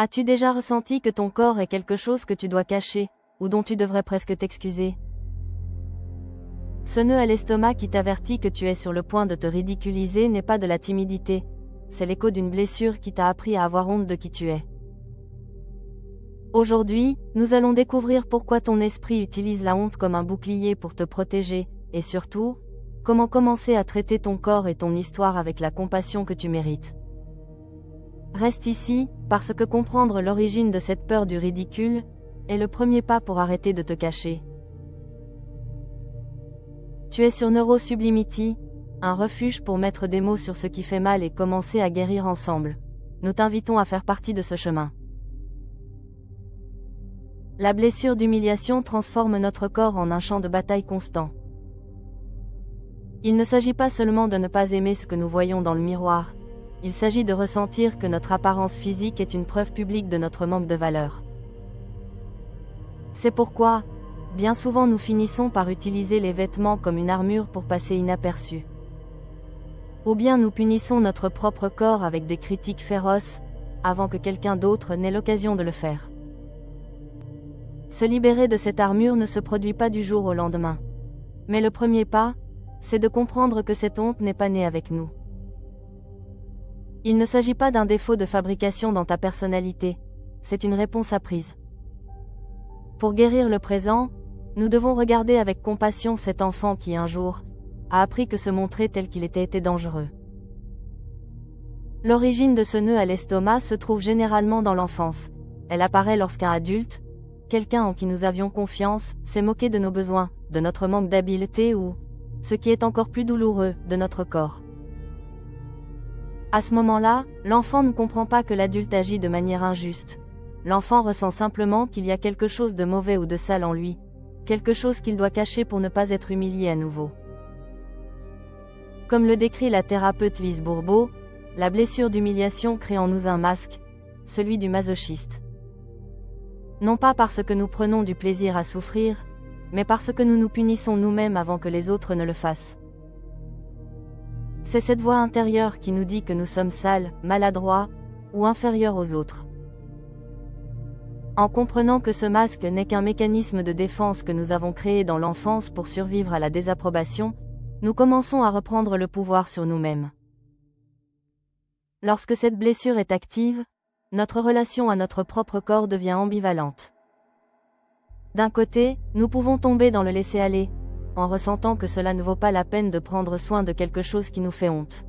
As-tu déjà ressenti que ton corps est quelque chose que tu dois cacher, ou dont tu devrais presque t'excuser? Ce nœud à l'estomac qui t'avertit que tu es sur le point de te ridiculiser n'est pas de la timidité, c'est l'écho d'une blessure qui t'a appris à avoir honte de qui tu es. Aujourd'hui, nous allons découvrir pourquoi ton esprit utilise la honte comme un bouclier pour te protéger, et surtout, comment commencer à traiter ton corps et ton histoire avec la compassion que tu mérites. Reste ici, parce que comprendre l'origine de cette peur du ridicule est le premier pas pour arrêter de te cacher. Tu es sur Neurosublimity, un refuge pour mettre des mots sur ce qui fait mal et commencer à guérir ensemble. Nous t'invitons à faire partie de ce chemin. La blessure d'humiliation transforme notre corps en un champ de bataille constant. Il ne s'agit pas seulement de ne pas aimer ce que nous voyons dans le miroir, il s'agit de ressentir que notre apparence physique est une preuve publique de notre manque de valeur. C'est pourquoi, bien souvent nous finissons par utiliser les vêtements comme une armure pour passer inaperçus. Ou bien nous punissons notre propre corps avec des critiques féroces, avant que quelqu'un d'autre n'ait l'occasion de le faire. Se libérer de cette armure ne se produit pas du jour au lendemain. Mais le premier pas, c'est de comprendre que cette honte n'est pas née avec nous. Il ne s'agit pas d'un défaut de fabrication dans ta personnalité, c'est une réponse apprise. Pour guérir le présent, nous devons regarder avec compassion cet enfant qui un jour a appris que se montrer tel qu'il était dangereux. L'origine de ce nœud à l'estomac se trouve généralement dans l'enfance. Elle apparaît lorsqu'un adulte, quelqu'un en qui nous avions confiance, s'est moqué de nos besoins, de notre manque d'habileté ou, ce qui est encore plus douloureux, de notre corps. À ce moment-là, l'enfant ne comprend pas que l'adulte agit de manière injuste. L'enfant ressent simplement qu'il y a quelque chose de mauvais ou de sale en lui, quelque chose qu'il doit cacher pour ne pas être humilié à nouveau. Comme le décrit la thérapeute Lise Bourbeau, la blessure d'humiliation crée en nous un masque, celui du masochiste. Non pas parce que nous prenons du plaisir à souffrir, mais parce que nous nous punissons nous-mêmes avant que les autres ne le fassent. C'est cette voix intérieure qui nous dit que nous sommes sales, maladroits, ou inférieurs aux autres. En comprenant que ce masque n'est qu'un mécanisme de défense que nous avons créé dans l'enfance pour survivre à la désapprobation, nous commençons à reprendre le pouvoir sur nous-mêmes. Lorsque cette blessure est active, notre relation à notre propre corps devient ambivalente. D'un côté, nous pouvons tomber dans le laisser-aller, en ressentant que cela ne vaut pas la peine de prendre soin de quelque chose qui nous fait honte.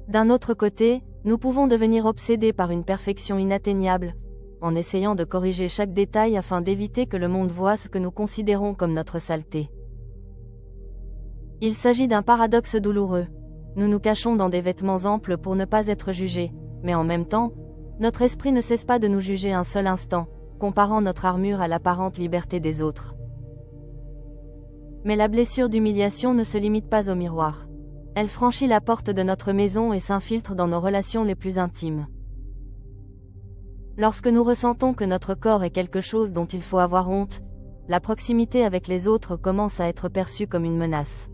D'un autre côté, nous pouvons devenir obsédés par une perfection inatteignable, en essayant de corriger chaque détail afin d'éviter que le monde voie ce que nous considérons comme notre saleté. Il s'agit d'un paradoxe douloureux. Nous nous cachons dans des vêtements amples pour ne pas être jugés, mais en même temps, notre esprit ne cesse pas de nous juger un seul instant, comparant notre armure à l'apparente liberté des autres. Mais la blessure d'humiliation ne se limite pas au miroir. Elle franchit la porte de notre maison et s'infiltre dans nos relations les plus intimes. Lorsque nous ressentons que notre corps est quelque chose dont il faut avoir honte, la proximité avec les autres commence à être perçue comme une menace.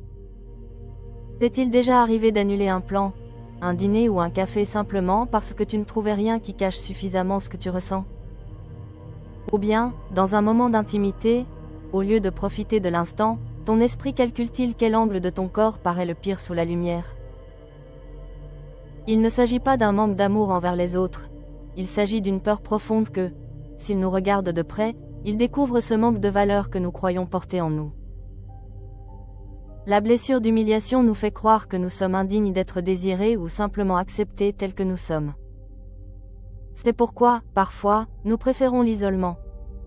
T'est-il déjà arrivé d'annuler un plan, un dîner ou un café simplement parce que tu ne trouvais rien qui cache suffisamment ce que tu ressens? Ou bien, dans un moment d'intimité, au lieu de profiter de l'instant, ton esprit calcule-t-il quel angle de ton corps paraît le pire sous la lumière? Il ne s'agit pas d'un manque d'amour envers les autres, il s'agit d'une peur profonde que, s'ils nous regardent de près, ils découvrent ce manque de valeur que nous croyons porter en nous. La blessure d'humiliation nous fait croire que nous sommes indignes d'être désirés ou simplement acceptés tels que nous sommes. C'est pourquoi, parfois, nous préférons l'isolement.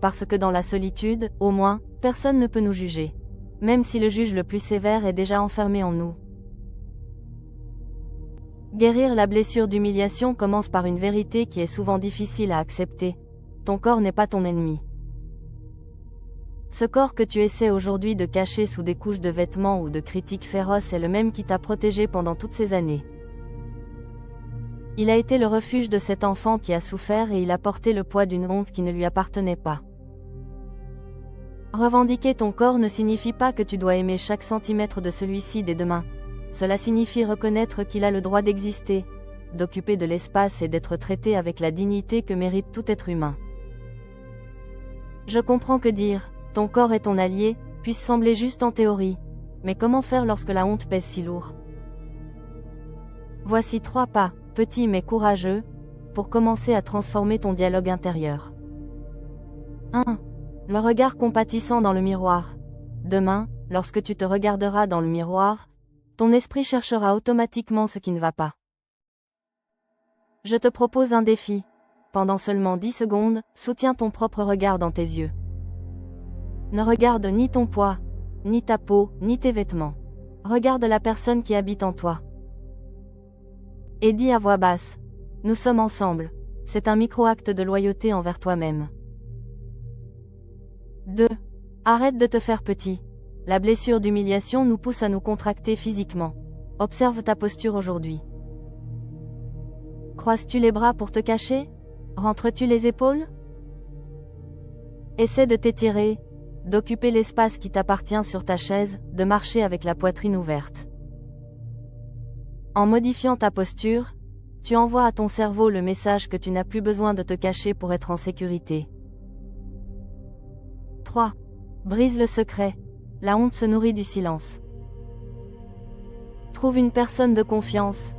Parce que dans la solitude, au moins, personne ne peut nous juger. Même si le juge le plus sévère est déjà enfermé en nous. Guérir la blessure d'humiliation commence par une vérité qui est souvent difficile à accepter. Ton corps n'est pas ton ennemi. Ce corps que tu essaies aujourd'hui de cacher sous des couches de vêtements ou de critiques féroces est le même qui t'a protégé pendant toutes ces années. Il a été le refuge de cet enfant qui a souffert et il a porté le poids d'une honte qui ne lui appartenait pas. Revendiquer ton corps ne signifie pas que tu dois aimer chaque centimètre de celui-ci dès demain. Cela signifie reconnaître qu'il a le droit d'exister, d'occuper de l'espace et d'être traité avec la dignité que mérite tout être humain. Je comprends que dire « ton corps est ton allié » puisse sembler juste en théorie, mais comment faire lorsque la honte pèse si lourd? Voici 3 pas, petits mais courageux, pour commencer à transformer ton dialogue intérieur. 1. Le regard compatissant dans le miroir. Demain, lorsque tu te regarderas dans le miroir, ton esprit cherchera automatiquement ce qui ne va pas. Je te propose un défi. Pendant seulement 10 secondes, soutiens ton propre regard dans tes yeux. Ne regarde ni ton poids, ni ta peau, ni tes vêtements. Regarde la personne qui habite en toi. Et dis à voix basse, « Nous sommes ensemble ». C'est un micro-acte de loyauté envers toi-même. 2. Arrête de te faire petit. La blessure d'humiliation nous pousse à nous contracter physiquement. Observe ta posture aujourd'hui. Croises-tu les bras pour te cacher? Rentres-tu les épaules? Essaie de t'étirer, d'occuper l'espace qui t'appartient sur ta chaise, de marcher avec la poitrine ouverte. En modifiant ta posture, tu envoies à ton cerveau le message que tu n'as plus besoin de te cacher pour être en sécurité. 3. Brise le secret. La honte se nourrit du silence. Trouve une personne de confiance,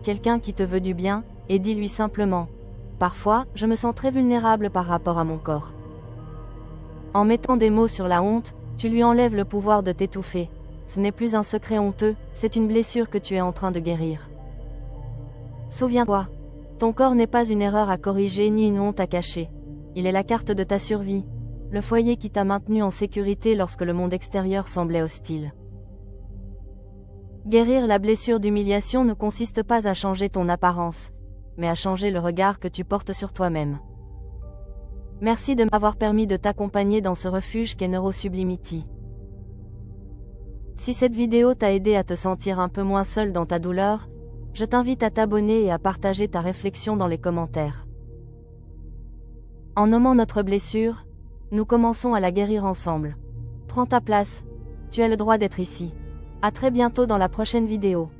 quelqu'un qui te veut du bien, et dis-lui simplement « Parfois, je me sens très vulnérable par rapport à mon corps ». En mettant des mots sur la honte, tu lui enlèves le pouvoir de t'étouffer. Ce n'est plus un secret honteux, c'est une blessure que tu es en train de guérir. Souviens-toi, ton corps n'est pas une erreur à corriger ni une honte à cacher. Il est la carte de ta survie, le foyer qui t'a maintenu en sécurité lorsque le monde extérieur semblait hostile. Guérir la blessure d'humiliation ne consiste pas à changer ton apparence, mais à changer le regard que tu portes sur toi-même. Merci de m'avoir permis de t'accompagner dans ce refuge qu'est Neurosublimity. Si cette vidéo t'a aidé à te sentir un peu moins seul dans ta douleur, je t'invite à t'abonner et à partager ta réflexion dans les commentaires. En nommant notre blessure, nous commençons à la guérir ensemble. Prends ta place, tu as le droit d'être ici. À très bientôt dans la prochaine vidéo.